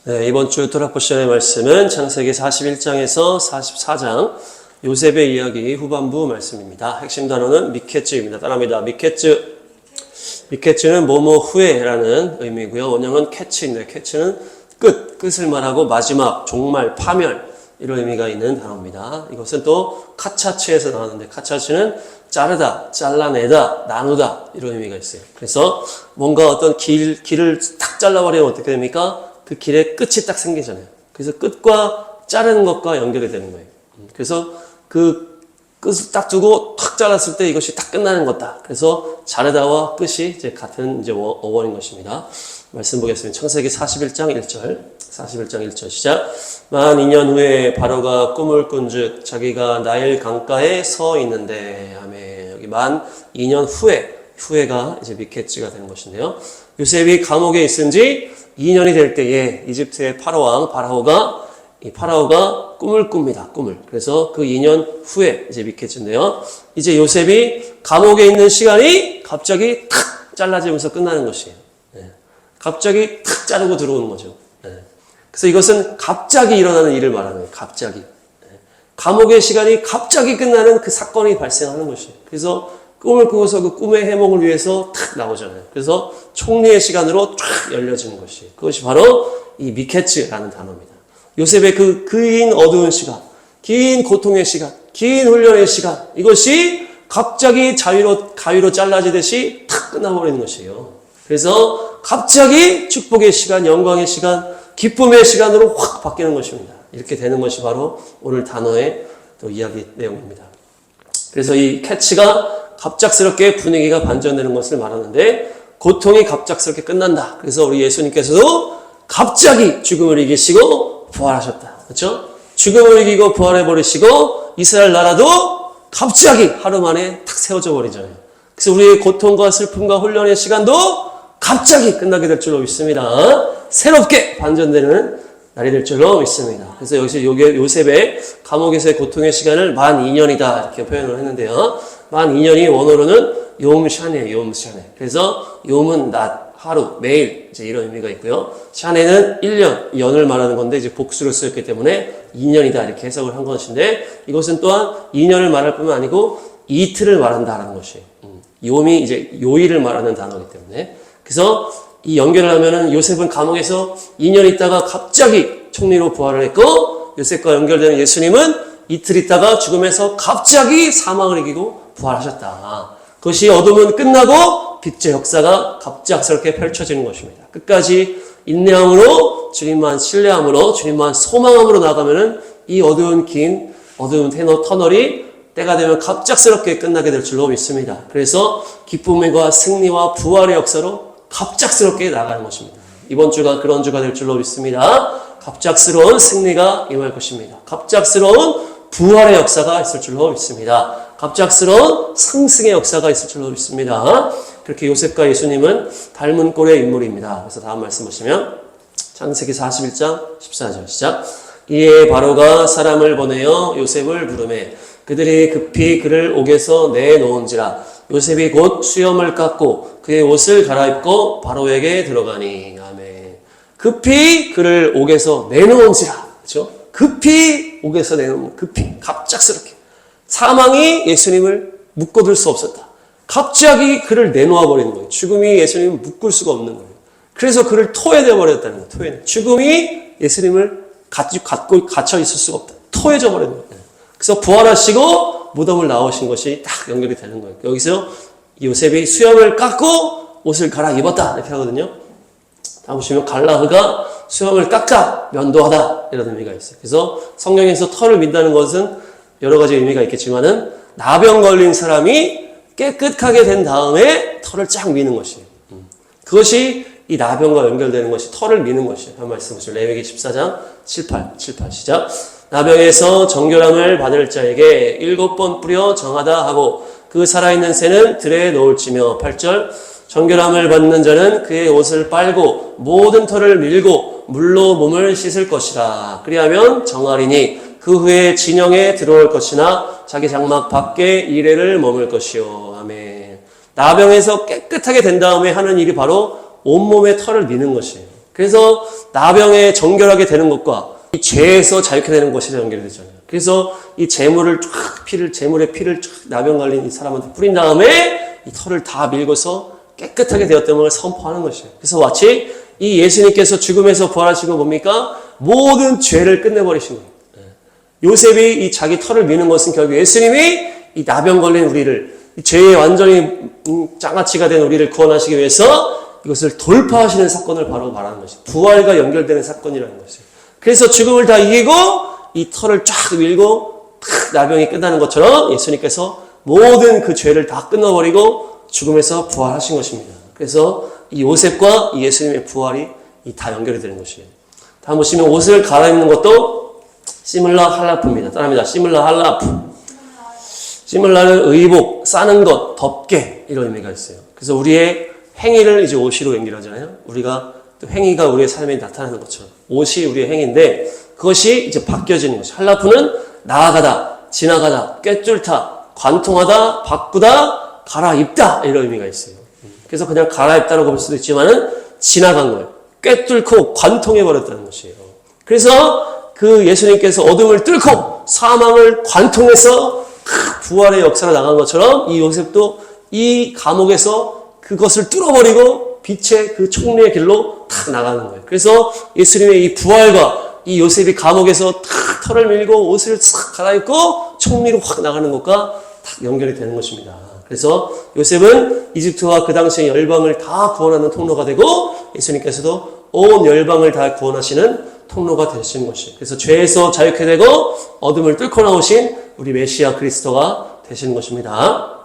네, 이번 주 토라 포션의 말씀은 창세기 41장에서 44장 요셉의 이야기 후반부 말씀입니다. 핵심 단어는 미케츠입니다. 따라합니다. 미케츠. 미케츠는 뭐뭐 후에라는 의미고요. 원형은 캐치인데 캐치는 끝을 말하고 마지막, 종말, 파멸 이런 의미가 있는 단어입니다. 이것은 또 카차츠에서 나왔는데 카차츠는 자르다, 잘라내다, 나누다 이런 의미가 있어요. 그래서 뭔가 어떤 길을 탁 잘라버리면 어떻게 됩니까? 그 길의 끝이 딱 생기잖아요. 그래서 끝과 자르는 것과 연결이 되는 거예요. 그래서 그 끝을 딱 두고 탁 잘랐을 때 이것이 딱 끝나는 거다. 그래서 자르다와 끝이 이제 같은 이제 어원인 것입니다. 말씀 보겠습니다. 창세기 41장 1절. 41장 1절 시작. 만 2년 후에 바로가 꿈을 꾼즉 자기가 나일 강가에 서 있는데 아멘. 여기 만 2년 후에가 이제 미케츠가 되는 것인데요. 요셉이 감옥에 있은 지 2년이 될 때에 이집트의 파라오가 꿈을 꿉니다. 꿈을. 그래서 그 2년 후에 이제 미케츠인데요. 이제 요셉이 감옥에 있는 시간이 갑자기 탁 잘라지면서 끝나는 것이에요. 네. 갑자기 탁 자르고 들어오는 거죠. 네. 그래서 이것은 갑자기 일어나는 일을 말하는 거예요. 갑자기. 네. 감옥의 시간이 갑자기 끝나는 그 사건이 발생하는 것이에요. 그래서 꿈을 꾸고서 그 꿈의 해몽을 위해서 탁 나오잖아요. 그래서 총리의 시간으로 쫙 열려지는 것이. 그것이 바로 이 미케츠라는 단어입니다. 요셉의 그 긴 어두운 시간, 긴 고통의 시간, 긴 훈련의 시간, 이것이 갑자기 가위로 잘라지듯이 탁 끝나버리는 것이에요. 그래서 갑자기 축복의 시간, 영광의 시간, 기쁨의 시간으로 확 바뀌는 것입니다. 이렇게 되는 것이 바로 오늘 단어의 또 이야기 내용입니다. 그래서 이 캐치가 갑작스럽게 분위기가 반전되는 것을 말하는데 고통이 갑작스럽게 끝난다. 그래서 우리 예수님께서도 갑자기 죽음을 이기시고 부활하셨다. 그렇죠? 죽음을 이기고 부활해버리시고 이스라엘 나라도 갑자기 하루 만에 탁 세워져 버리잖아요. 그래서 우리의 고통과 슬픔과 훈련의 시간도 갑자기 끝나게 될 줄로 믿습니다. 새롭게 반전되는 날이 될 줄로 믿습니다. 그래서 여기서 요셉의 감옥에서의 고통의 시간을 만 2년이다 이렇게 표현을 했는데요. 만 2년이 원어로는 요음샤네예요. 요음샤네. 그래서 요음은 낮, 하루, 매일 이제 이런 의미가 있고요. 샤네는 1년, 연을 말하는 건데 이제 복수를 쓰였기 때문에 2년이다 이렇게 해석을 한 것인데 이것은 또한 2년을 말할 뿐만 아니고 이틀을 말한다라는 것이에요. 요음이 이제 요일을 말하는 단어이기 때문에 그래서 이 연결을 하면은 요셉은 감옥에서 2년 있다가 갑자기 총리로 부활을 했고 요셉과 연결되는 예수님은 이틀 있다가 죽음에서 갑자기 사망을 이기고 부활하셨다. 그것이 어둠은 끝나고 빛의 역사가 갑작스럽게 펼쳐지는 것입니다. 끝까지 인내함으로 주님만 신뢰함으로 주님만 소망함으로 나가면은 이 어두운 터널이 때가 되면 갑작스럽게 끝나게 될 줄로 믿습니다. 그래서 기쁨과 승리와 부활의 역사로 갑작스럽게 나가는 것입니다. 이번 주가 그런 주가 될 줄로 믿습니다. 갑작스러운 승리가 임할 것입니다. 갑작스러운 부활의 역사가 있을 줄로 믿습니다. 갑작스러운 상승의 역사가 있을 줄로 믿습니다. 그렇게 요셉과 예수님은 닮은 꼴의 인물입니다. 그래서 다음 말씀 보시면 창세기 41장 14절 시작. 이에 바로가 사람을 보내어 요셉을 부르매 그들이 급히 그를 옥에서 내놓은지라 요셉이 곧 수염을 깎고 그의 옷을 갈아입고 바로에게 들어가니 아멘. 급히 그를 옥에서 내놓은지라. 그렇죠? 급히 옥에서 내놓은 급히 갑작스럽게 사망이 예수님을 묶어둘 수 없었다. 갑자기 그를 내놓아 버리는 거예요. 죽음이 예수님을 묶을 수가 없는 거예요. 그래서 그를 토해져 버렸다는 거예요. 죽음이 예수님을 갖고 갇혀 있을 수가 없다. 토해져 버리는 거예요. 그래서 부활하시고 무덤을 나오신 것이 딱 연결이 되는 거예요. 여기서 요셉이 수염을 깎고 옷을 갈아입었다 이렇게 하거든요. 다음 보시면 갈라흐가 수염을 깎아 면도하다 이런 의미가 있어요. 그래서 성경에서 털을 민다는 것은 여러 가지 의미가 있겠지만은 나병 걸린 사람이 깨끗하게 된 다음에 털을 쫙 미는 것이에요. 그것이 이 나병과 연결되는 것이 털을 미는 것이에요. 한 말씀 보시죠. 레위기 14장 78 시작. 나병에서 정결함을 받을 자에게 7번 뿌려 정하다 하고 그 살아있는 새는 들에 놓을지며 8절 정결함을 받는 자는 그의 옷을 빨고 모든 털을 밀고 물로 몸을 씻을 것이라. 그리하면 정하리니 그 후에 진영에 들어올 것이나 자기 장막 밖에 이래를 머물 것이요. 아멘. 나병에서 깨끗하게 된 다음에 하는 일이 바로 온몸에 털을 미는 것이에요. 그래서 나병에 정결하게 되는 것과 이 죄에서 자유케 되는 것이 연결이 되잖아요. 그래서 이 재물의 피를 쫙 나병 걸린 이 사람한테 뿌린 다음에 이 털을 다 밀고서 깨끗하게 되었다는 걸 선포하는 것이에요. 그래서 마치 이 예수님께서 죽음에서 부활하신 건 뭡니까? 모든 죄를 끝내버리신 거예요. 요셉이 이 자기 털을 미는 것은 결국 예수님이 이 나병 걸린 우리를, 죄에 완전히 장아찌가 된 우리를 구원하시기 위해서 이것을 돌파하시는 사건을 바로 말하는 것이에요. 부활과 연결되는 사건이라는 것이에요. 그래서 죽음을 다 이기고 이 털을 쫙 밀고 나병이 끝나는 것처럼 예수님께서 모든 그 죄를 다 끊어버리고 죽음에서 부활하신 것입니다. 그래서 이 요셉과 이 예수님의 부활이 다 연결이 되는 것이에요. 다음 보시면 옷을 갈아입는 것도 시물라 할라프입니다. 따라합니다. 시물라 할라프. 시물라는 의복, 싸는 것, 덮개 이런 의미가 있어요. 그래서 우리의 행위를 이제 옷으로 연결하잖아요. 우리가 또 행위가 우리의 삶에 나타나는 것처럼 옷이 우리의 행위인데 그것이 이제 바뀌어지는 것이. 할라프는 나아가다, 지나가다, 꿰뚫다, 관통하다, 바꾸다, 갈아입다 이런 의미가 있어요. 그래서 그냥 갈아입다라고 볼 수도 있지만은 지나간 거예요. 꿰뚫고 관통해버렸다는 것이에요. 그래서 그 예수님께서 어둠을 뚫고 사망을 관통해서 부활의 역사로 나간 것처럼 이 요셉도 이 감옥에서 그것을 뚫어버리고 빛의 그 총리의 길로 탁 나가는 거예요. 그래서 예수님의 이 부활과 이 요셉이 감옥에서 탁 털을 밀고 옷을 싹 갈아입고 총리로 확 나가는 것과 탁 연결이 되는 것입니다. 그래서 요셉은 이집트와 그 당시의 열방을 다 구원하는 통로가 되고 예수님께서도 온 열방을 다 구원하시는 통로가 되시는 것이에요. 그래서 죄에서 자유케 되고 어둠을 뚫고 나오신 우리 메시아 그리스도가 되시는 것입니다.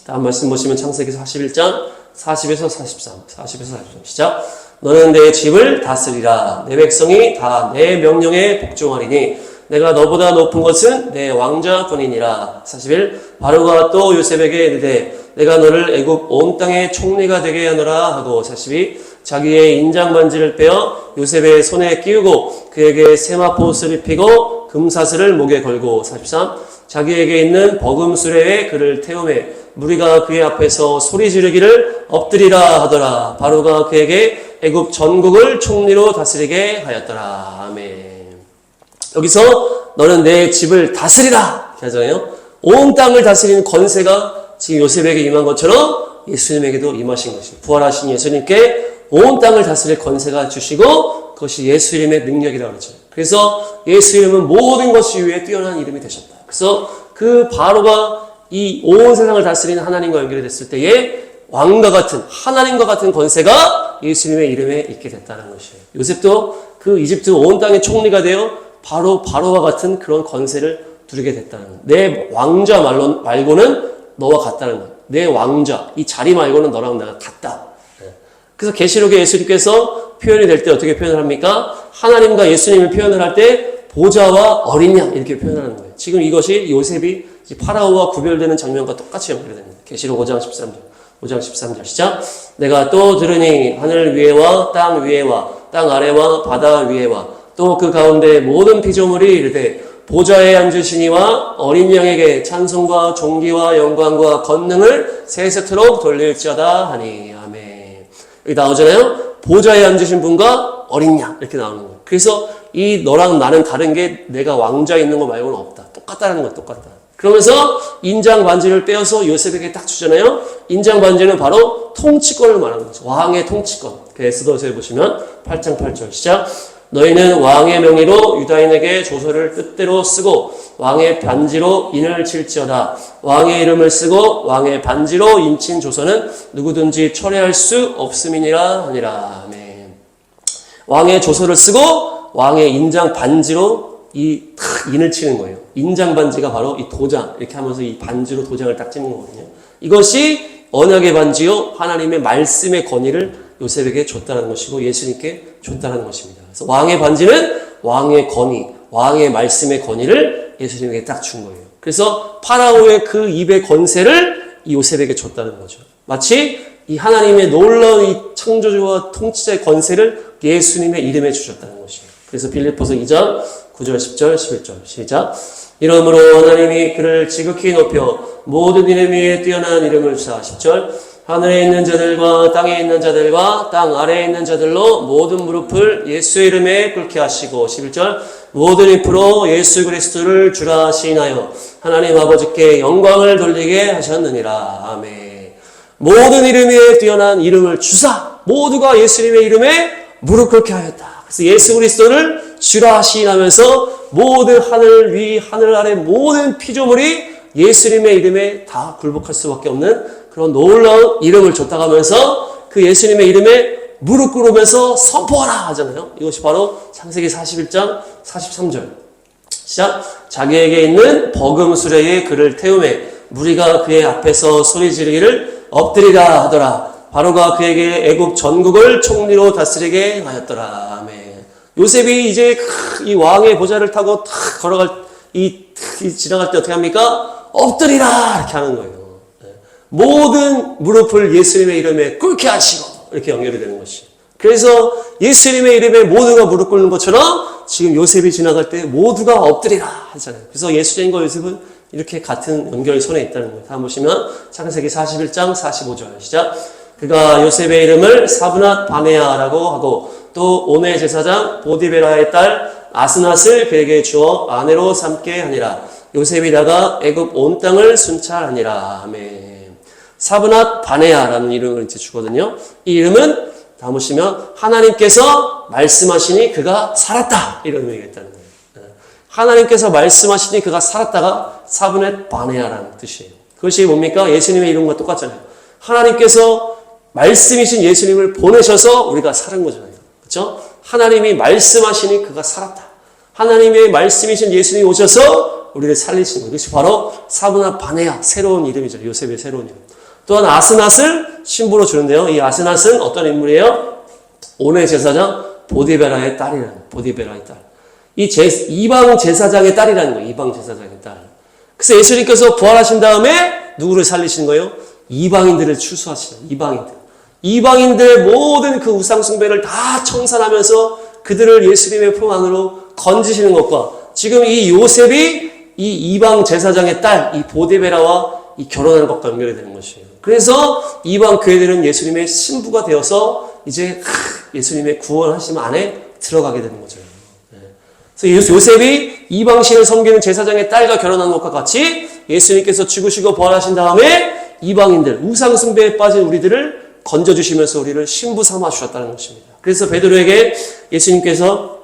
다음 말씀 보시면 창세기 41장 40에서 43, 40에서 43 시작. 너는 내 집을 다스리라. 내 백성이 다 내 명령에 복종하리니 내가 너보다 높은 것은 내 왕자뿐이니라. 41. 바로가 또 요셉에게 이르되 내가 너를 애굽 온 땅의 총리가 되게 하노라 하고. 42. 자기의 인장 반지를 빼어 요셉의 손에 끼우고 그에게 세마포옷을 입히고 금사슬을 목에 걸고. 43. 자기에게 있는 버금 수레에 그를 태우매 무리가 그의 앞에서 소리 지르기를 엎드리라 하더라. 바로가 그에게 애굽 전국을 총리로 다스리게 하였더라. 아멘. 여기서 너는 내 집을 다스리라 이렇게 하잖아요. 온 땅을 다스리는 권세가 지금 요셉에게 임한 것처럼 예수님에게도 임하신 것입니다. 부활하신 예수님께 온 땅을 다스릴 권세가 주시고 그것이 예수 이름의 능력이라고 그러죠. 그래서 예수 이름은 모든 것이 위에 뛰어난 이름이 되셨다. 그래서 그 바로가 이 온 세상을 다스리는 하나님과 연결이 됐을 때에 왕과 같은 하나님과 같은 권세가 예수님의 이름에 있게 됐다는 것이에요. 요셉도 그 이집트 온 땅의 총리가 되어 바로와 같은 그런 권세를 누리게 됐다는 거예요. 내 왕자 말고는 너와 같다는 거예요. 내 왕자, 이 자리 말고는 너랑 내가 같다. 그래서 계시록에 예수님께서 표현이 될 때 어떻게 표현을 합니까? 하나님과 예수님을 표현을 할 때 보좌와 어린 양 이렇게 표현하는 거예요. 지금 이것이 요셉이 파라오와 구별되는 장면과 똑같이 연결이 됩니다. 계시록 5장 13절. 5장 13절 시작. 내가 또 들으니 하늘 위에와 땅 위에와 땅 아래와 바다 위에와 또 그 가운데 모든 피조물이 이르되 보좌에 앉으시니와 어린 양에게 찬송과 존귀와 영광과 권능을 세세토록 돌릴지어다 하니. 아멘. 여기 나오잖아요. 보좌에 앉으신 분과 어린 양 이렇게 나오는 거예요. 그래서 이 너랑 나는 다른 게 내가 왕좌에 있는 거 말고는 없다. 똑같다는 거야. 똑같다. 그러면서 인장 반지를 빼어서 요셉에게 딱 주잖아요. 인장 반지는 바로 통치권을 말하는 거죠. 왕의 통치권. 에스더서에 보시면 8장 8절 시작. 너희는 왕의 명의로 유다인에게 조서를 뜻대로 쓰고 왕의 반지로 인을 칠지어다. 왕의 이름을 쓰고 왕의 반지로 인친 조서는 누구든지 철회할 수 없음이니라 하니라. 아멘. 왕의 조서를 쓰고 왕의 인장 반지로 인을 치는 거예요. 인장 반지가 바로 이 도장 이렇게 하면서 이 반지로 도장을 딱 찍는 거거든요. 이것이 언약의 반지요 하나님의 말씀의 권위를 요셉에게 줬다는 것이고 예수님께 줬다는 것입니다. 그래서 왕의 반지는 왕의 권위, 왕의 말씀의 권위를 예수님에게 딱 준 거예요. 그래서 파라오의 그 입의 권세를 이 요셉에게 줬다는 거죠. 마치 이 하나님의 놀라운 이 창조주와 통치자의 권세를 예수님의 이름에 주셨다는 것이에요. 그래서 빌립보서 2장 9절, 10절, 11절 시작. 이러므로 하나님이 그를 지극히 높여 모든 이름 위에 뛰어난 이름을 주사. 10절. 하늘에 있는 자들과 땅에 있는 자들과 땅 아래에 있는 자들로 모든 무릎을 예수의 이름에 꿇게 하시고 11절 모든 입으로 예수 그리스도를 주라 시인하여 하나님 아버지께 영광을 돌리게 하셨느니라. 아멘. 모든 이름 위에 뛰어난 이름을 주사 모두가 예수님의 이름에 무릎 꿇게 하였다. 그래서 예수 그리스도를 주라 시인하면서 모든 하늘 위 하늘 아래 모든 피조물이 예수님의 이름에 다 굴복할 수밖에 없는 그런 놀라운 이름을 줬다고 하면서 그 예수님의 이름에 무릎 꿇으면서 선포하라 하잖아요. 이것이 바로 창세기 41장 43절. 시작. 자기에게 있는 버금 수레에 그를 태우매 무리가 그의 앞에서 소리 지르기를 엎드리라 하더라. 바로가 그에게 애굽 전국을 총리로 다스리게 하였더라. 아멘. 요셉이 이제 이 왕의 보좌를 타고 탁 걸어갈 지나갈 때 어떻게 합니까? 엎드리라 이렇게 하는 거예요. 모든 무릎을 예수님의 이름에 꿇게 하시고 이렇게 연결이 되는 것이에요. 그래서 예수님의 이름에 모두가 무릎 꿇는 것처럼 지금 요셉이 지나갈 때 모두가 엎드리라 하잖아요. 그래서 예수님과 요셉은 이렇게 같은 연결선에 있다는 거예요. 다음 보시면 창세기 41장 45절 시작. 그가 요셉의 이름을 사브낫 바네아라고 하고 또 온의 제사장 보디베라의 딸 아스낫을 그에게 주어 아내로 삼게 하니라. 요셉이 나가 애굽 온 땅을 순찰하니라. 아멘. 사브낫 바네아라는 이름을 이제 주거든요. 이 이름은 다음 보시면 하나님께서 말씀하시니 그가 살았다 이런 의미가 있다는 거예요. 하나님께서 말씀하시니 그가 살았다가 사브낫 바네아라는 뜻이에요. 그것이 뭡니까? 예수님의 이름과 똑같잖아요. 하나님께서 말씀이신 예수님을 보내셔서 우리가 살은 거잖아요. 그렇죠? 하나님이 말씀하시니 그가 살았다. 하나님의 말씀이신 예수님이 오셔서 우리를 살리신 거예요. 이것이 바로 사브낫 바네아 새로운 이름이죠. 요셉의 새로운 이름. 또한 아스낫을 신부로 주는데요. 이 아스낫은 어떤 인물이에요? 온의 제사장 보디베라의 딸이라는 거예요. 보디베라의 딸. 이방 제사장의 딸이라는 거예요. 이방 제사장의 딸. 그래서 예수님께서 부활하신 다음에 누구를 살리신 거예요? 이방인들을 추수하시는 이방인들. 이방인들의 모든 그 우상 숭배를 다 청산하면서 그들을 예수님의 품 안으로 건지시는 것과 지금 이 요셉이 이 이방 제사장의 딸, 이 보디베라와 이 결혼하는 것과 연결이 되는 것이에요. 그래서 이방 교회들은 예수님의 신부가 되어서 이제 예수님의 구원하심 안에 들어가게 되는 거죠. 그래서 요셉이 이방신을 섬기는 제사장의 딸과 결혼한 것과 같이 예수님께서 죽으시고 부활하신 다음에 이방인들, 우상 숭배에 빠진 우리들을 건져주시면서 우리를 신부 삼아 주셨다는 것입니다. 그래서 베드로에게 예수님께서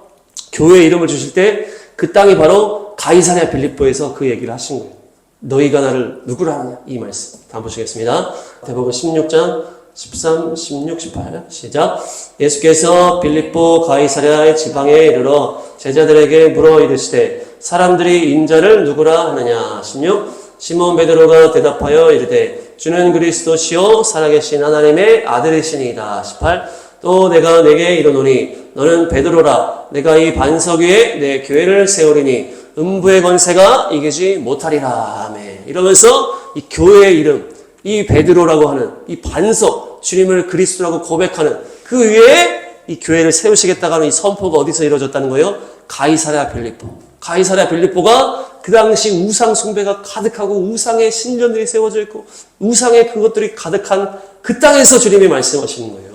교회의 이름을 주실 때 그 땅이 바로 가이사랴 빌립보에서 그 얘기를 하신 거예요. 너희가 나를 누구라 하느냐 이 말씀 다음 보시겠습니다. 대복음 16장 13, 16, 18 시작. 예수께서 빌립보 가이사랴의 지방에 이르러 제자들에게 물어 이르시되 사람들이 인자를 누구라 하느냐 16 시몬 베드로가 대답하여 이르되 주는 그리스도시요 살아계신 하나님의 아들이시니이다 18 또 내가 내게 이르노니 너는 베드로라 내가 이 반석 위에 내 교회를 세우리니 음부의 권세가 이기지 못하리라. 아멘. 이러면서 이 교회의 이름, 이 베드로라고 하는 이 반석, 주님을 그리스도라고 고백하는 그 위에 이 교회를 세우시겠다고 하는 이 선포가 어디서 이루어졌다는 거예요? 가이사랴 빌립보. 가이사랴 빌립보가 그 당시 우상 숭배가 가득하고 우상의 신전들이 세워져 있고 우상의 그것들이 가득한 그 땅에서 주님이 말씀하시는 거예요.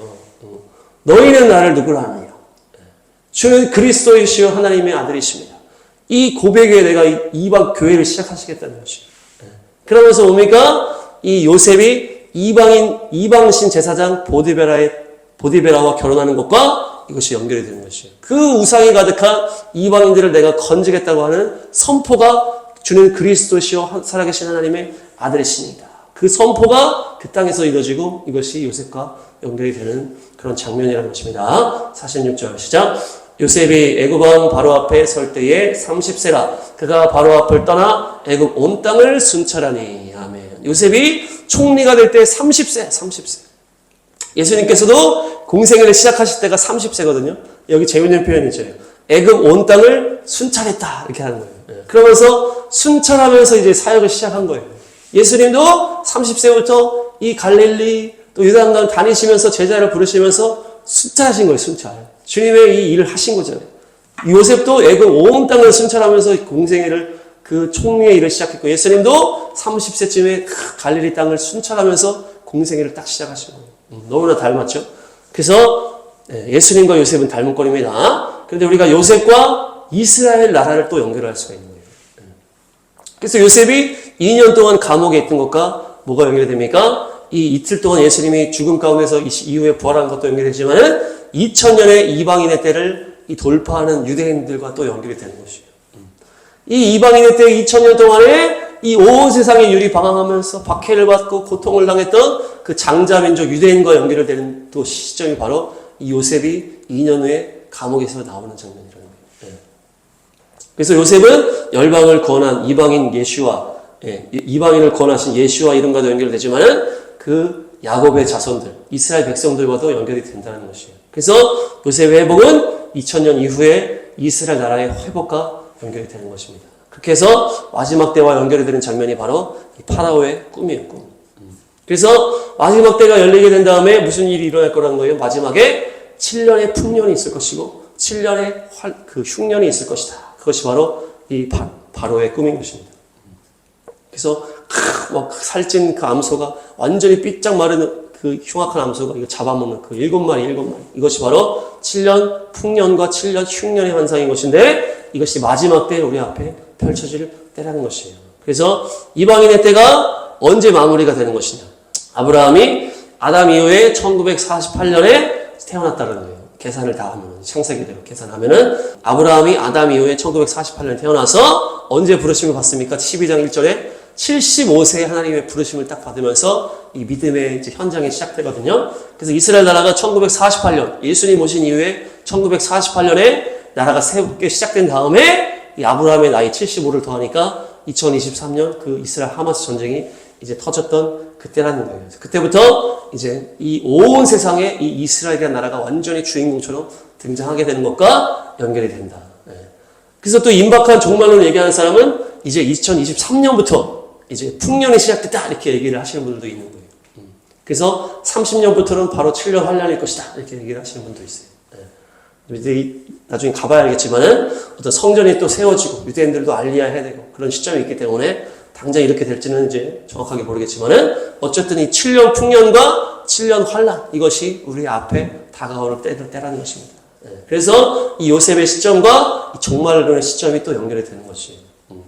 너희는 나를 누구라 하느냐? 주는 그리스도이시여 하나님의 아들이십니다. 이 고백에 내가 이방 교회를 시작하시겠다는 것이에요. 그러면서 뭡니까? 이 요셉이 이방신 제사장 보디베라와 결혼하는 것과 이것이 연결이 되는 것이에요. 그 우상이 가득한 이방인들을 내가 건지겠다고 하는 선포가 주는 그리스도시요 살아계신 하나님의 아들이십니다. 그 선포가 그 땅에서 이루어지고 이것이 요셉과 연결이 되는 그런 장면이라는 것입니다. 46절 시작. 요셉이 애굽 왕 바로 앞에 설 때에 30세라 그가 바로 앞을 떠나 애굽 온 땅을 순찰하니. 아멘. 요셉이 총리가 될 때 30세. 예수님께서도 공생애를 시작하실 때가 30세거든요. 여기 재밌는 표현이죠. 애굽 온 땅을 순찰했다 이렇게 하는 거예요. 그러면서 순찰하면서 이제 사역을 시작한 거예요. 예수님도 30세부터 이 갈릴리 또 유다강 다니시면서 제자를 부르시면서 순찰하신 거예요. 순찰. 주님의 이 일을 하신 거잖아요. 요셉도 애굽 온 땅을 순찰하면서 공생애를 그 총리의 일을 시작했고 예수님도 30세쯤에 갈릴리 땅을 순찰하면서 공생애를 딱 시작하시고 너무나 닮았죠. 그래서 예수님과 요셉은 닮은 꼴입니다. 그런데 우리가 요셉과 이스라엘 나라를 또 연결할 수가 있는 거예요. 그래서 요셉이 2년 동안 감옥에 있던 것과 뭐가 연결이 됩니까? 이 이틀 동안 예수님이 죽음 가운데서 이후에 부활한 것도 연결되지만은 2000년의 이방인의 때를 이 돌파하는 유대인들과 또 연결이 되는 것이에요. 이 이방인의 때 2000년 동안에 이 온 세상에 유리방황하면서 박해를 받고 고통을 당했던 그 장자민족 유대인과 연결되는 또 시점이 바로 이 요셉이 2년 후에 감옥에서 나오는 장면이라는 거예요. 그래서 요셉은 열방을 구원한 이방인 예수와 이방인을 구원하신 예수와 이름과도 연결되지만은 그 야곱의 자손들, 이스라엘 백성들과도 연결이 된다는 것이에요. 그래서 요셉의 회복은 2000년 이후에 이스라엘 나라의 회복과 연결이 되는 것입니다. 그렇게 해서 마지막 때와 연결이 되는 장면이 바로 이 파라오의 꿈이에요. 꿈. 그래서 마지막 때가 열리게 된 다음에 무슨 일이 일어날 거라는 거예요? 마지막에 7년의 풍년이 있을 것이고 7년의 그 흉년이 있을 것이다. 그것이 바로 이 바로의 꿈인 것입니다. 그래서 막 살찐 그 암소가 완전히 삐짝 마른 그 흉악한 암소가 이거 잡아먹는 그 7마리. 이것이 바로 7년 풍년과 7년 흉년의 환상인 것인데 이것이 마지막 때 우리 앞에 펼쳐질 때라는 것이에요. 그래서 이방인의 때가 언제 마무리가 되는 것이냐. 아브라함이 아담 이후에 1948년에 태어났다는 거예요. 계산을 다 하면, 창세기대로 계산하면은 아브라함이 아담 이후에 1948년에 태어나서 언제 부르심을 받습니까? 12장 1절에 75세에 하나님의 부르심을 딱 받으면서 이 믿음의 이제 현장이 시작되거든요. 그래서 이스라엘 나라가 1948년, 예수님 오신 이후에 1948년에 나라가 새롭게 시작된 다음에 이 아브라함의 나이 75를 더하니까 2023년 그 이스라엘 하마스 전쟁이 이제 터졌던 그때라는 거예요. 그때부터 이제 이 온 세상에 이 이스라엘이라는 나라가 완전히 주인공처럼 등장하게 되는 것과 연결이 된다. 그래서 또 임박한 종말론을 얘기하는 사람은 이제 2023년부터 이제 풍년이 시작됐다 이렇게 얘기를 하시는 분들도 있는 거예요. 그래서 30년부터는 바로 7년 환란일 것이다 이렇게 얘기를 하시는 분도 있어요. 이제 나중에 가봐야 알겠지만은 어떤 성전이 또 세워지고 유대인들도 알리야 해야 되고 그런 시점이 있기 때문에 당장 이렇게 될지는 이제 정확하게 모르겠지만은 어쨌든 이 7년 풍년과 7년 환란 이것이 우리 앞에 다가오는 때라는 것입니다. 그래서 이 요셉의 시점과 이 종말론의 시점이 또 연결이 되는 것이에요.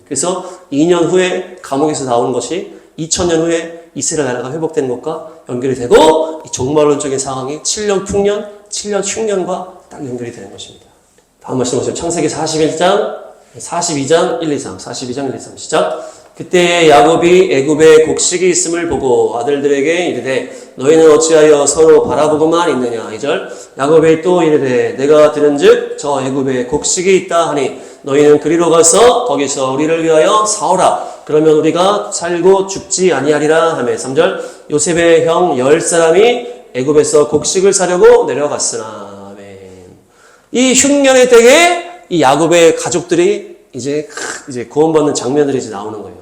그래서 2년 후에 감옥에서 나오는 것이 2000년 후에 이스라엘 나라가 회복되는 것과 연결이 되고 이 종말론적인 상황이 7년 풍년, 7년 흉년과 딱 연결이 되는 것입니다. 다음 말씀 보시면 창세기 42장 1, 2, 3 42장 1, 2, 3 시작. 그때 야곱이 애굽에 곡식이 있음을 보고 아들들에게 이르되 너희는 어찌하여 서로 바라보고만 있느냐. 2절 야곱이 또 이르되 내가 들은즉 저 애굽에 곡식이 있다 하니 너희는 그리로 가서 거기서 우리를 위하여 사오라. 그러면 우리가 살고 죽지 아니하리라 하며 3절 요셉의 형 10사람이 애굽에서 곡식을 사려고 내려갔으나. 아멘. 이 흉년의 때에 이 야곱의 가족들이 이제 구원받는 장면들이 이제 나오는 거예요.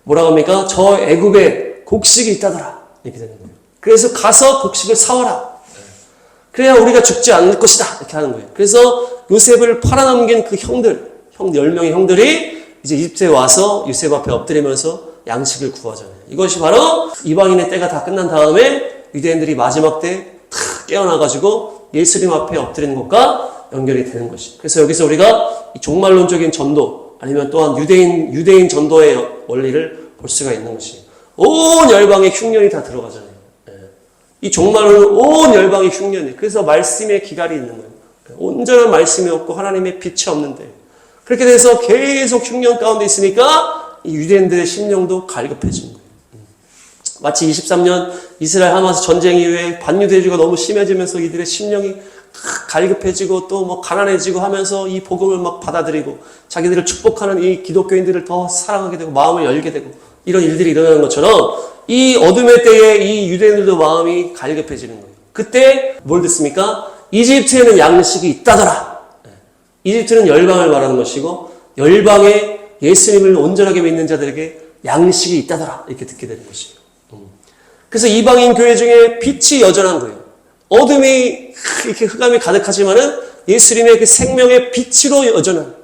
뭐라고 합니까? 저 애굽에 곡식이 있다더라. 이렇게 되는 거예요. 그래서 가서 곡식을 사와라. 그래야 우리가 죽지 않을 것이다. 이렇게 하는 거예요. 그래서 요셉을 팔아넘긴 그 형들, 10명의 형들이 이제 이집트에 와서 요셉 앞에 엎드리면서 양식을 구하잖아요. 이것이 바로 이방인의 때가 다 끝난 다음에 유대인들이 마지막 때 탁 깨어나가지고 예수님 앞에 엎드리는 것과 연결이 되는 것이죠. 그래서 여기서 우리가 이 종말론적인 전도 아니면 또한 유대인 전도의 원리를 볼 수가 있는 것이에요. 온 열방의 흉년이 다 들어가잖아요. 이 종말론은 온 열방의 흉년이에요. 그래서 말씀의 기갈이 있는 거예요. 온전한 말씀이 없고 하나님의 빛이 없는데 그렇게 돼서 계속 흉년 가운데 있으니까 이 유대인들의 심령도 갈급해지는 거예요. 마치 23년 이스라엘 하마스 전쟁 이후에 반유대주의가 너무 심해지면서 이들의 심령이 갈급해지고 또 뭐 가난해지고 하면서 이 복음을 막 받아들이고 자기들을 축복하는 이 기독교인들을 더 사랑하게 되고 마음을 열게 되고 이런 일들이 일어나는 것처럼 이 어둠의 때에 이 유대인들도 마음이 갈급해지는 거예요. 그때 뭘 듣습니까? 이집트에는 양식이 있다더라. 이집트는 열방을 말하는 것이고 열방에 예수님을 온전하게 믿는 자들에게 양식이 있다더라. 이렇게 듣게 되는 것이에요. 그래서 이방인 교회 중에 빛이 여전한 거예요. 어둠이 이렇게 흑암이 가득하지만은 예수님의 그 생명의 빛으로 여전한.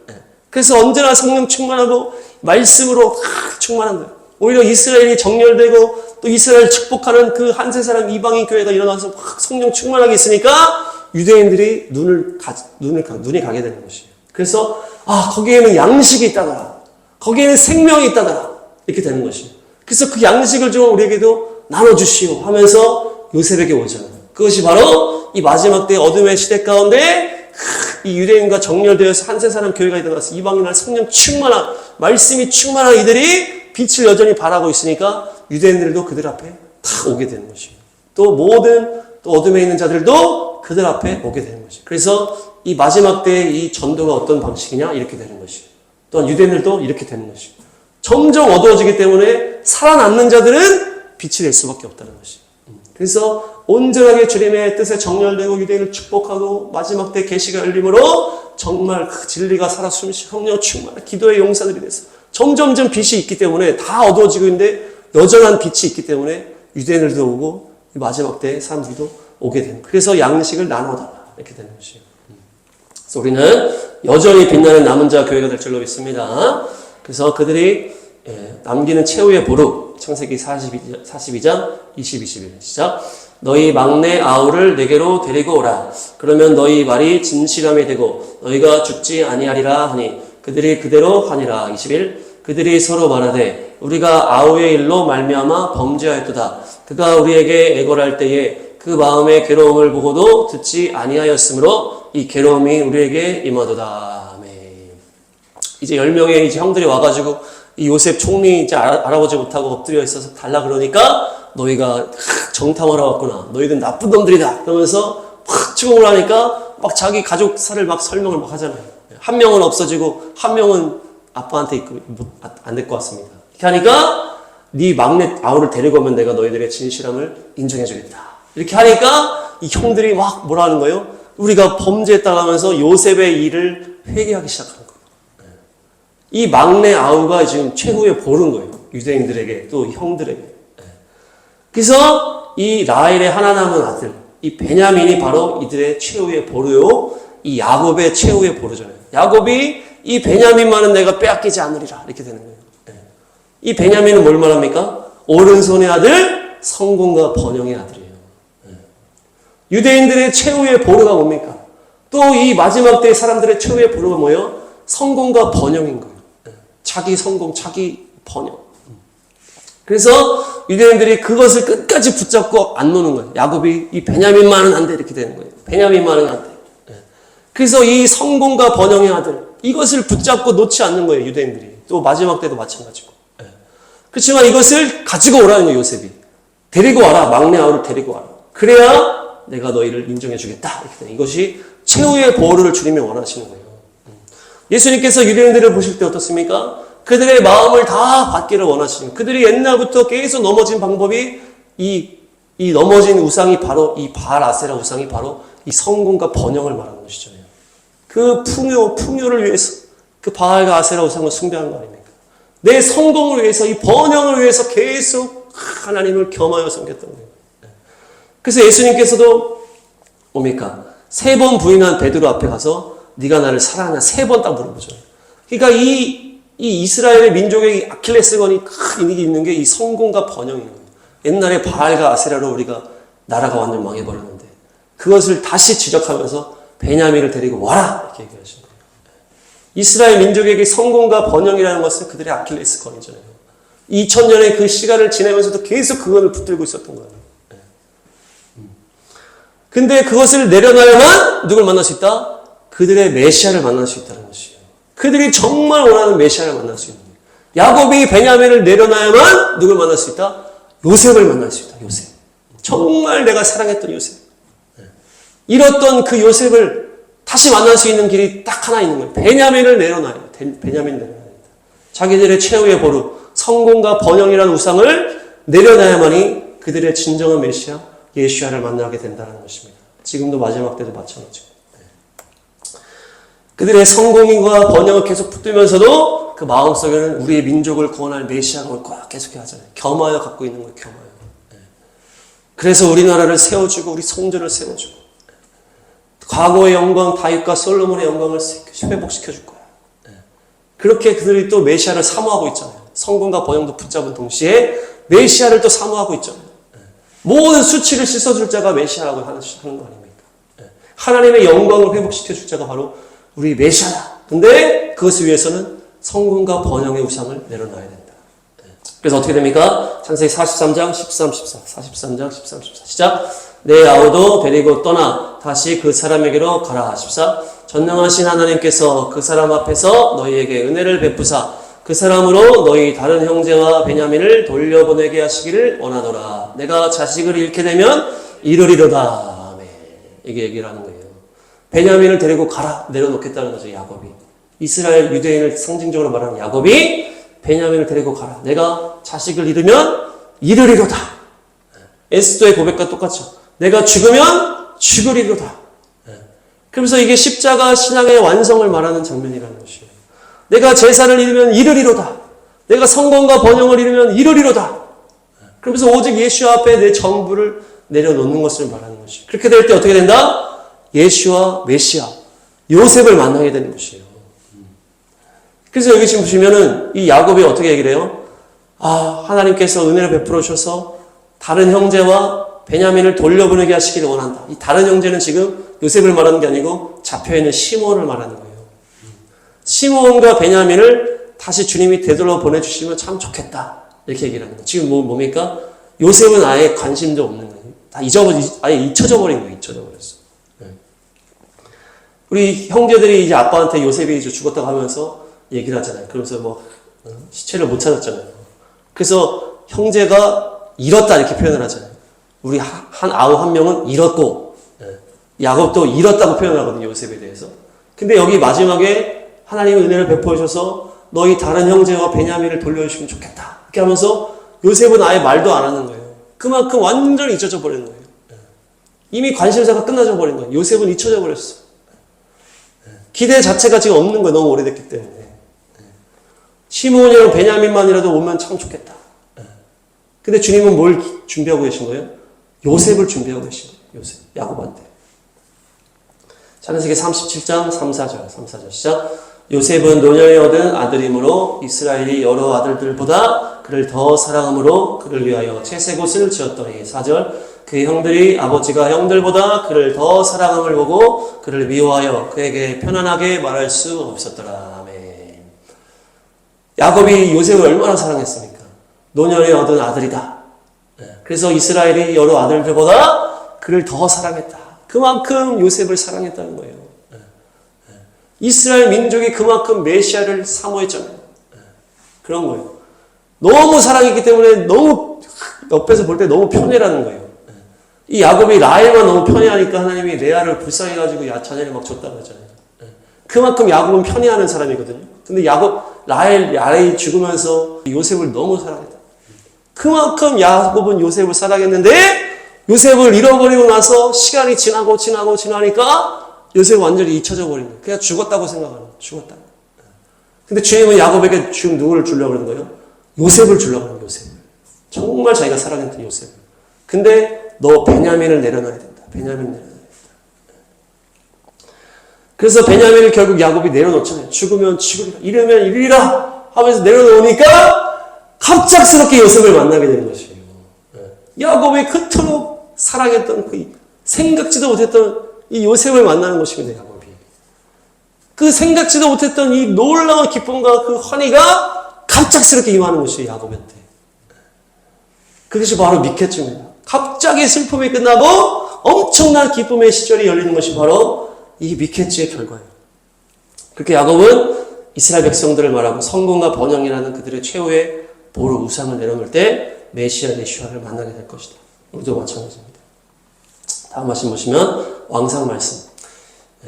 그래서 언제나 성령 충만하고 말씀으로 충만한 거예요. 오히려 이스라엘이 정렬되고 또 이스라엘 축복하는 그 한 세 사람 이방인 교회가 일어나서 확 성령 충만하게 있으니까 유대인들이 눈이 가게 되는 것이에요. 그래서 거기에는 양식이 있다더라. 거기에는 생명이 있다더라. 이렇게 되는 것이에요. 그래서 그 양식을 좀 우리에게도 나눠주시오 하면서 요셉에게 오잖아요. 그것이 바로 이 마지막 때 어둠의 시대 가운데 이 유대인과 정렬되어서 한 세 사람 교회가 일어나서 이방인한 성령 충만한 말씀이 충만한 이들이 빛을 여전히 바라고 있으니까 유대인들도 그들 앞에 다 오게 되는 것이에요. 또 모든 또 어둠에 있는 자들도 그들 앞에 오게 되는 것이에요. 그래서 이 마지막 때의 이 전도가 어떤 방식이냐 이렇게 되는 것이에요. 또한 유대인들도 이렇게 되는 것이에요. 점점 어두워지기 때문에 살아남는 자들은 빛이 될 수밖에 없다는 것이에요. 그래서 온전하게 주님의 뜻에 정렬되고 유대인을 축복하고 마지막 때 계시가 열림으로 정말 그 진리가 살아 숨쉬고 성령 충만한 기도의 용사들이 돼서 점점점 빛이 있기 때문에 다 어두워지고 있는데 여전한 빛이 있기 때문에 유대인들도 오고 마지막 때 사람들도 오게 되는 거예요. 그래서 양식을 나눠달라 이렇게 되는 것이에요. 그래서 우리는 여전히 빛나는 남은 자 교회가 될 줄로 믿습니다. 그래서 그들이 남기는 최후의 보루 창세기 42장 20-21 시작. 너희 막내 아우를 내게로 데리고 오라. 그러면 너희 말이 진실함이 되고 너희가 죽지 아니하리라 하니 그들이 그대로 하니라. 21 그들이 서로 말하되 우리가 아우의 일로 말미암아 범죄하였도다. 그가 우리에게 애걸할 때에 그 마음의 괴로움을 보고도 듣지 아니하였으므로 이 괴로움이 우리에게 임하도다. 아멘. 이제 10명의 이제 형들이 와가지고 이 요셉 총리 이제 알아보지 못하고 엎드려 있어서 달라 그러니까 너희가 정탐하러 왔구나. 너희들 나쁜 놈들이다. 그러면서 팍 추궁을 하니까 막 자기 가족 사를 막 설명을 막 하잖아요. 한 명은 없어지고 한 명은 아빠한테 있고 안 데리고 왔습니다. 이렇게 하니까 네 막내 아우를 데리고 오면 내가 너희들의 진실함을 인정해 주겠다. 이렇게 하니까 이 형들이 막 뭐라 하는 거예요? 우리가 범죄했다고 하면서 요셉의 일을 회개하기 시작하는 거예요. 이 막내 아우가 지금 최후의 보른 거예요. 유대인들에게 또 형들에게. 그래서 이 라헬의 하나 남은 아들 이 베냐민이 바로 이들의 최후의 보루요. 이 야곱의 최후의 보루잖아요. 야곱이 이 베냐민만은 내가 빼앗기지 않으리라 이렇게 되는 거예요. 이 베냐민은 뭘 말합니까? 오른손의 아들 성공과 번영의 아들이에요. 유대인들의 최후의 보루가 뭡니까? 또 이 마지막 때의 사람들의 최후의 보루가 뭐예요? 성공과 번영인 거예요. 자기 성공, 자기 번영. 그래서 유대인들이 그것을 끝까지 붙잡고 안 노는 거예요. 야곱이 이 베냐민만은 안 돼 이렇게 되는 거예요. 베냐민만은 안 돼. 그래서 이 성공과 번영의 아들 이것을 붙잡고 놓지 않는 거예요. 유대인들이. 또 마지막 때도 마찬가지고. 그렇지만 이것을 가지고 오라는 거예요. 요셉이. 데리고 와라. 막내 아우를 데리고 와라. 그래야 내가 너희를 인정해 주겠다. 이렇게 되는 이것이 최후의 보호를 주님이 원하시는 거예요. 예수님께서 유대인들을 보실 때 어떻습니까? 그들의 마음을 다 받기를 원하시는 그들이 옛날부터 계속 넘어진 방법이 이 넘어진 우상이 바로 이 바알 아세라 우상이 바로 이 성공과 번영을 말하는 것이잖아요. 그 풍요를 위해서 그 바알과 아세라 우상을 숭배하는 거 아닙니까? 내 성공을 위해서 이 번영을 위해서 계속 하나님을 겸하여 섬겼던 거예요. 그래서 예수님께서도 뭡니까? 3번 부인한 베드로 앞에 가서 네가 나를 사랑하냐 3번 딱 물어보죠. 그러니까 이 이스라엘의 민족의 아킬레스건이 큰 이익이 있는 게 이 성공과 번영인 거예요. 옛날에 바알과 아세라로 우리가 나라가 완전 망해버렸는데 그것을 다시 지적하면서 베냐민을 데리고 와라 이렇게 얘기하시는 거예요. 이스라엘 민족에게 성공과 번영이라는 것은 그들의 아킬레스건이잖아요. 2000년의 그 시간을 지내면서도 계속 그것을 붙들고 있었던 거예요. 근데 그것을 내려놔야만 누굴 만날 수 있다? 그들의 메시아를 만날 수 있다는 것이에요. 그들이 정말 원하는 메시아를 만날 수 있는 거예요. 야곱이 베냐민을 내려놔야만 누굴 만날 수 있다? 요셉을 만날 수 있다. 요셉. 정말 내가 사랑했던 요셉. 잃었던 그 요셉을 다시 만날 수 있는 길이 딱 하나 있는 거예요. 베냐민을 내려놔야 돼요. 베냐민을 내려놔야 된다. 자기들의 최후의 보루, 성공과 번영이라는 우상을 내려놔야만이 그들의 진정한 메시아, 예수야를 만나게 된다는 것입니다. 지금도 마지막 때도 마찬가지고. 그들의 성공과 번영을 계속 붙들면서도 그 마음속에는 우리의 민족을 구원할 메시아가 올 거야. 계속 하잖아요. 겸하여 갖고 있는 거예요. 겸하여. 그래서 우리나라를 세워주고 우리 성전을 세워주고 과거의 영광 다윗과 솔로몬의 영광을 회복시켜줄 거야. 그렇게 그들이 또 메시아를 사모하고 있잖아요. 성공과 번영도 붙잡은 동시에 메시아를 또 사모하고 있죠. 모든 수치를 씻어줄 자가 메시아라고 하는 거 아닙니까? 하나님의 영광을 회복시켜 줄 자가 바로 우리 메시아다. 근데 그것을 위해서는 성공과 번영의 우상을 내려놔야 된다. 그래서 어떻게 됩니까? 창세기 43장 13, 14. 43장 13, 14. 시작. 내 아우도 데리고 떠나 다시 그 사람에게로 가라. 14. 전능하신 하나님께서 그 사람 앞에서 너희에게 은혜를 베푸사 그 사람으로 너희 다른 형제와 베냐민을 돌려보내게 하시기를 원하노라. 내가 자식을 잃게 되면 이르리로다. 아멘. 이게 얘기를 하는 거예요. 베냐민을 데리고 가라. 내려놓겠다는 거죠. 야곱이. 이스라엘 유대인을 상징적으로 말하는 야곱이 베냐민을 데리고 가라. 내가 자식을 잃으면 이르리로다. 에스더의 고백과 똑같죠. 내가 죽으면 죽으리로다. 그러면서 이게 십자가 신앙의 완성을 말하는 장면이라는 것이에요. 내가 제사를 잃으면 이르리로다. 내가 성공과 번영을 잃으면 이르리로다. 그러면서 오직 예수 앞에 내 전부를 내려놓는 것을 말하는 것이에요. 그렇게 될 때 어떻게 된다? 예수와 메시아, 요셉을 만나게 되는 것이에요. 그래서 여기 지금 보시면은 이 야곱이 어떻게 얘기를 해요? 하나님께서 은혜를 베풀어 주셔서 다른 형제와 베냐민을 돌려보내게 하시기를 원한다. 이 다른 형제는 지금 요셉을 말하는 게 아니고 잡혀있는 시몬을 말하는 거예요. 시몬과 베냐민을 다시 주님이 되돌려 보내주시면 참 좋겠다. 이렇게 얘기를 하는 거예요. 지금 뭡니까? 요셉은 아예 관심도 없는 거예요. 다 아예 잊혀져 버린 거예요. 잊혀져 버렸어. 우리 형제들이 이제 아빠한테 요셉이 이제 죽었다고 하면서 얘기를 하잖아요. 그러면서 시체를 못 찾았잖아요. 그래서 형제가 잃었다 이렇게 표현을 하잖아요. 우리 아우 한 명은 잃었고, 야곱도 잃었다고 표현을 하거든요. 요셉에 대해서. 근데 여기 마지막에 하나님의 은혜를 베푸셔서 너희 다른 형제와 베냐민을 돌려주시면 좋겠다. 이렇게 하면서 요셉은 아예 말도 안 하는 거예요. 그만큼 완전히 잊혀져 버리는 거예요. 이미 관심사가 끝나져 버린 거예요. 요셉은 잊혀져 버렸어. 기대 자체가 지금 없는 거예요. 너무 오래됐기 때문에. 시몬이랑 베냐민만이라도 오면 참 좋겠다. 근데 주님은 뭘 준비하고 계신 거예요? 요셉을 준비하고 계신 거예요. 요셉, 야곱한테. 창세기 37장 3, 4절 시작. 요셉은 노년에 얻은 아들이므로 이스라엘이 여러 아들들보다 그를 더 사랑함으로 그를 위하여 채색옷을 지었더니 4절. 그의 형들이 아버지가 형들보다 그를 더 사랑함을 보고 그를 미워하여 그에게 편안하게 말할 수 없었더라. 아멘. 야곱이 요셉을 얼마나 사랑했습니까? 노년에 얻은 아들이다. 그래서 이스라엘이 여러 아들들보다 그를 더 사랑했다. 그만큼 요셉을 사랑했다는 거예요. 이스라엘 민족이 그만큼 메시아를 사모했잖아요. 그런 거예요. 너무 사랑했기 때문에 너무 옆에서 볼 때 너무 편애라는 거예요. 이 야곱이 라헬만 너무 편애하니까 하나님이 레아를 불쌍해가지고 자녀를 막 줬다고 하잖아요. 그만큼 야곱은 편애하는 사람이거든요. 근데 라헬이 죽으면서 요셉을 너무 사랑했다. 그만큼 야곱은 요셉을 사랑했는데 요셉을 잃어버리고 나서 시간이 지나니까 요셉은 완전히 잊혀져 버린 거예요. 그냥 죽었다고 생각하는 거예요. 죽었다. 근데 주님은 야곱에게 지금 누구를 주려고 그러는 거예요? 요셉을 주려고 하는 거예요. 요셉을. 정말 자기가 사랑했던 요셉을. 근데 너 베냐민을 내려놔야 된다. 베냐민을 내려놔야 된다. 그래서 베냐민을 결국 야곱이 내려놓잖아요. 죽으면 죽으리라. 이러면 이리라 하면서 내려놓으니까 갑작스럽게 요셉을 만나게 되는 것이에요. 야곱이 그토록 사랑했던 생각지도 못했던 이 요셉을 만나는 것입니다. 야곱이. 그 생각지도 못했던 이 놀라운 기쁨과 그 환희가 갑작스럽게 임하는 것이에요. 야곱한테. 그것이 바로 미케츠입니다. 갑자기 슬픔이 끝나고 엄청난 기쁨의 시절이 열리는 것이 바로 이 미케츠의 결과예요. 그렇게 야곱은 이스라엘 백성들을 말하고 성공과 번영이라는 그들의 최후의 보루 우상을 내려놓을 때 메시아 예수아를 만나게 될 것이다. 우리도 마찬가지입니다. 다음 말씀 보시면 왕상 말씀.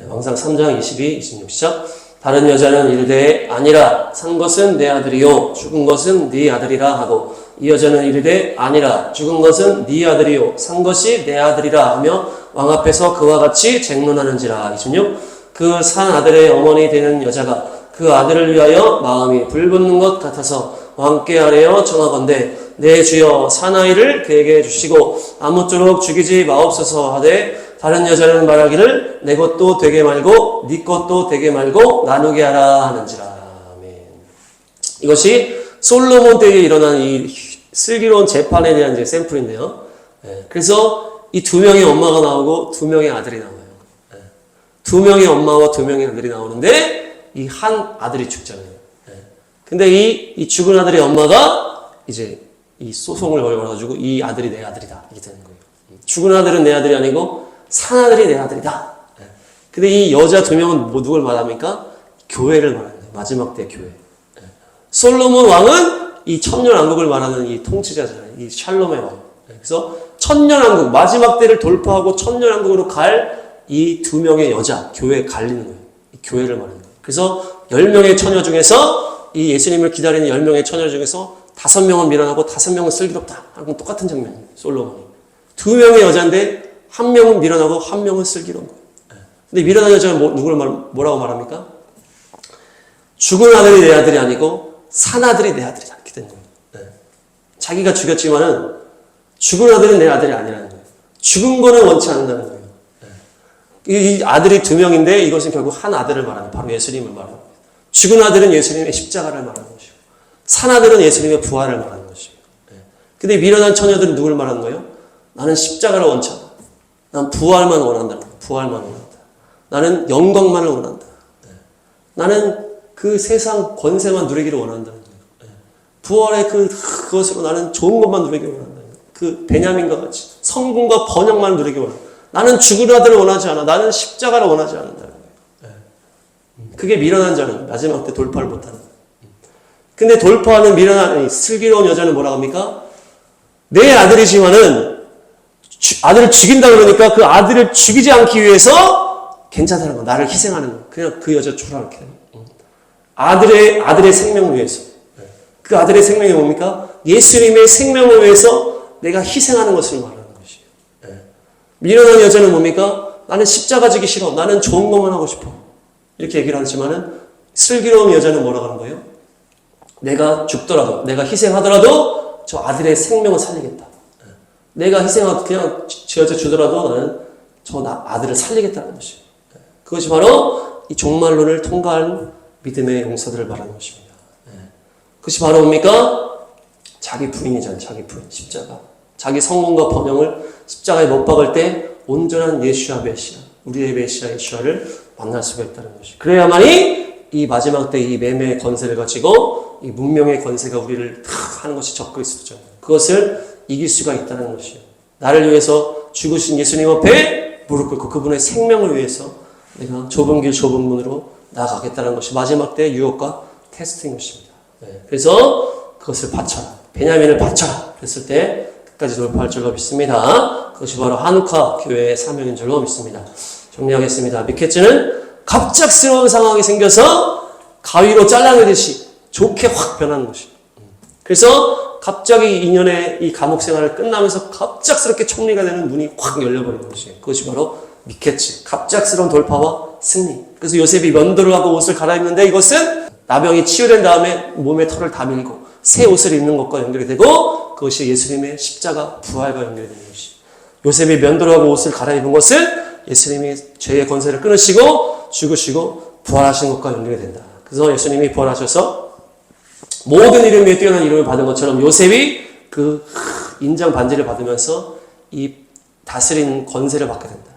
왕상 3장 22, 26 시작. 다른 여자는 이르되 아니라 산 것은 내 아들이요 죽은 것은 네 아들이라 하고 이 여자는 이르되 아니라 죽은 것은 네 아들이요 산 것이 내 아들이라 하며 왕 앞에서 그와 같이 쟁론하는지라. 26. 그 산 아들의 어머니 되는 여자가 그 아들을 위하여 마음이 불붙는 것 같아서 왕께 아뢰어 청하건대 내 주여 사나이를 그에게 주시고 아무쪼록 죽이지 마옵소서 하되 다른 여자는 말하기를 내 것도 되게 말고 네 것도 되게 말고 나누게 하라 하는지라. 아멘. 이것이 솔로몬 때에 일어난 이 슬기로운 재판에 대한 이제 샘플인데요. 그래서 이 두 명의 엄마가 나오고 두 명의 아들이 나와요. 두 명의 엄마와 두 명의 아들이 나오는데 이 한 아들이 죽잖아요. 근데 이 죽은 아들의 엄마가 이제 이 소송을 걸어가지고 이 아들이 내 아들이다 이렇게 되는 거예요. 죽은 아들은 내 아들이 아니고 산 아들이 내 아들이다. 근데 이 여자 두 명은 뭐 누굴 말합니까? 교회를 말하는 거예요. 마지막 때 교회. 솔로몬 왕은 이 천년왕국을 말하는 이 통치자잖아요. 이 샬롬의 왕. 그래서 천년왕국, 마지막 때를 돌파하고 천년왕국으로 갈 이 두 명의 여자, 교회에 갈리는 거예요. 이 교회를 말하는 거예요. 그래서 10명의 처녀 중에서 이 예수님을 기다리는 10명의 처녀 중에서 5명은 미련하고 5명은 슬기롭다. 하고 똑같은 장면이에요. 솔로몬이. 두 명의 여자인데 한 명은 미련하고 한 명은 슬기로운 거예요. 근데 미련한 여자가 뭐라고 말합니까? 죽은 아들이 내 아들이 아니고 산 아들이 내 아들이다. 이렇게 된 거예요. 자기가 죽였지만은 죽은 아들은 내 아들이 아니라는 거예요. 죽은 거는 원치 않는다는 거예요. 이 아들이 두 명인데 이것은 결국 한 아들을 말하는, 바로 예수님을 말하는 거예요. 죽은 아들은 예수님의 십자가를 말하는 것이고 산 아들은 예수님의 부활을 말하는 것이에요. 근데 미련한 처녀들은 누굴 말하는 거예요? 나는 십자가를 원치 않아. 난 부활만 원한다. 부활만 원한다. 나는 영광만을 원한다. 나는 그 세상 권세만 누리기를 원한다는 거예요. 부활의 그것으로 나는 좋은 것만 누리기를 원한다. 그 베냐민과 같이 성공과 번영만 누리기를 원한다. 나는 죽은 아들을 원하지 않아. 나는 십자가를 원하지 않는다는 거예요. 그게 미련한 자는 마지막 때 돌파를 못하는 거예요. 근데 돌파하는 미련한 슬기로운 여자는 뭐라고 합니까? 내 아들이지만은 아들을 죽인다 그러니까 그 아들을 죽이지 않기 위해서 괜찮다는 거, 나를 희생하는 거. 그냥 그 여자 초라하게 되는 거예요. 아들의 생명을 위해서. 그 아들의 생명이 뭡니까? 예수님의 생명을 위해서 내가 희생하는 것을 말하는 것이에요. 미련한 여자는 뭡니까? 나는 십자가 지기 싫어. 나는 좋은 것만 하고 싶어. 이렇게 얘기를 하지만은 슬기로운 여자는 뭐라고 하는 거예요? 내가 죽더라도, 내가 희생하더라도 저 아들의 생명을 살리겠다. 내가 희생하고 그냥 저 여자 주더라도 나는 저 아들을 살리겠다는 것이에요. 그것이 바로 이 종말론을 통과한 믿음의 용사들을 말하는 것입니다. 그것이 바로 뭡니까? 자기 부인이잖아요. 자기 부인, 십자가. 자기 성공과 번영을 십자가에 못 박을 때 온전한 예수와 메시아, 우리의 메시아 예수와를 만날 수가 있다는 것이에요. 그래야만이 이 마지막 때 이 매매의 권세를 가지고 이 문명의 권세가 우리를 하는 것이 적고 있었죠. 그것을 이길 수가 있다는 것이에요. 나를 위해서 죽으신 예수님 앞에 무릎 꿇고 그분의 생명을 위해서 내가 좁은 길 좁은 문으로 나아가겠다는 것이 마지막 때의 유혹과 테스트인 것입니다. 그래서 그것을 바쳐라. 베냐민을 바쳐라. 그랬을 때 끝까지 돌파할 줄로 믿습니다. 그것이 바로 한국화 교회의 사명인 줄로 믿습니다. 정리하겠습니다. 미케츠는 갑작스러운 상황이 생겨서 가위로 잘라내듯이 좋게 확 변하는 것이에요. 그래서 갑자기 2년의 이 감옥 생활을 끝나면서 갑작스럽게 총리가 되는 눈이 확 열려버리는 것이에요. 그것이 바로 미케츠, 갑작스러운 돌파와 승리. 그래서 요셉이 면도를 하고 옷을 갈아입는데 이것은 나병이 치유된 다음에 몸에 털을 다 밀고 새 옷을 입는 것과 연결이 되고 그것이 예수님의 십자가 부활과 연결이 되는 것이에요. 요셉이 면도를 하고 옷을 갈아입은 것은 예수님이 죄의 권세를 끊으시고 죽으시고 부활하신 것과 연결이 된다. 그래서 예수님이 부활하셔서 모든 이름 위에 뛰어난 이름을 받은 것처럼 요셉이 그 인장 반지를 받으면서 이 다스리는 권세를 받게 된다.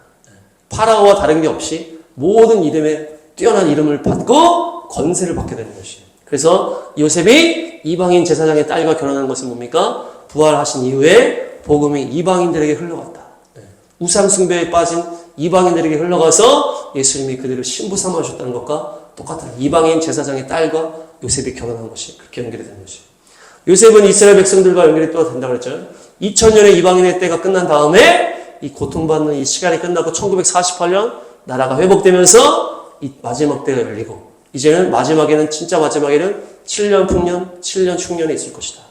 파라오와 다른 게 없이 모든 이름에 뛰어난 이름을 받고 권세를 받게 되는 것이에요. 그래서 요셉이 이방인 제사장의 딸과 결혼한 것은 뭡니까? 부활하신 이후에 복음이 이방인들에게 흘러갔다. 우상 숭배에 빠진 이방인들에게 흘러가서 예수님이 그들을 신부 삼아주셨다는 것과 똑같은 이방인 제사장의 딸과 요셉이 결혼한 것이 그렇게 연결이 되는 것이에요. 요셉은 이스라엘 백성들과 연결이 또 된다고 그랬죠. 2000년의 이방인의 때가 끝난 다음에 이 고통받는 이 시간이 끝나고 1948년 나라가 회복되면서 이 마지막 때가 열리고 이제는 마지막에는 진짜 마지막에는 7년 풍년, 7년 흉년이 있을 것이다.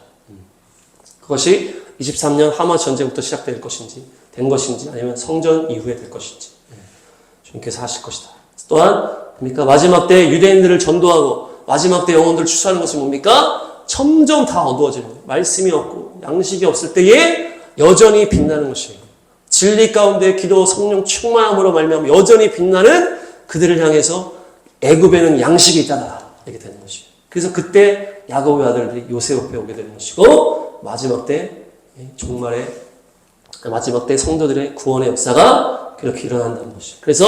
그것이 23년 하마 전쟁부터 시작될 것인지 된 것인지 아니면 성전 이후에 될 것인지 주님께서 하실 것이다. 또한 뭡니까? 마지막 때 유대인들을 전도하고 마지막 때 영혼들을 추수하는 것은 뭡니까? 점점 다 어두워지는 거예요. 말씀이 없고 양식이 없을 때에 여전히 빛나는 것이에요. 진리 가운데 기도 성령 충만함으로 말미암아 여전히 빛나는 그들을 향해서 애굽에는 양식이 있다다 이렇게 되는 것이에요. 그래서 그때 야곱의 아들들이 요셉 옆에 오게 되는 것이고 마지막 때 종말의 마지막 때 성도들의 구원의 역사가 그렇게 일어난다는 것이죠. 그래서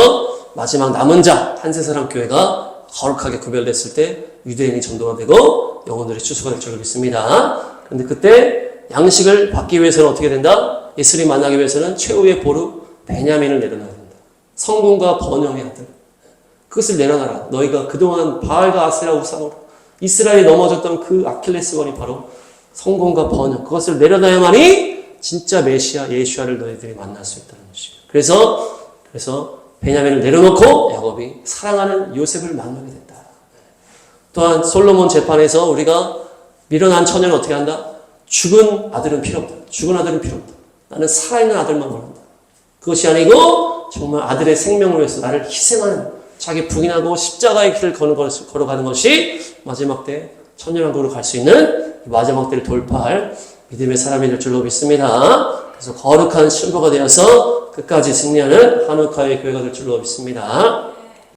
마지막 남은 자 한세사랑 교회가 거룩하게 구별됐을 때 유대인이 전도가 되고 영혼들의 추수가 될 줄 믿습니다. 그런데 그때 양식을 받기 위해서는 어떻게 된다? 예수님 만나기 위해서는 최후의 보루 베냐민을 내려놔야 된다. 성군과 번영의 아들. 그것을 내려놔라. 너희가 그동안 바알과 아세라고 싸우라. 이스라엘이 넘어졌던 그 아킬레스건이 바로 성공과 번영. 그것을 내려놔야만이 진짜 메시아 예수아를 너희들이 만날 수 있다는 것이에요. 그래서 베냐민을 내려놓고 야곱이 사랑하는 요셉을 만나게 된다. 또한 솔로몬 재판에서 우리가 밀어난 처녀는 어떻게 한다? 죽은 아들은 필요 없다. 죽은 아들은 필요 없다. 나는 살아있는 아들만 원한다. 그것이 아니고 정말 아들의 생명을 위해서 나를 희생하는 자기 부인하고 십자가의 길을 걸어가는 것이 마지막 때 천년왕국으로 갈 수 있는 마지막 때를 돌파할 믿음의 사람이 될 줄로 믿습니다. 그래서 거룩한 신부가 되어서 끝까지 승리하는 한우카의 교회가 될 줄로 믿습니다.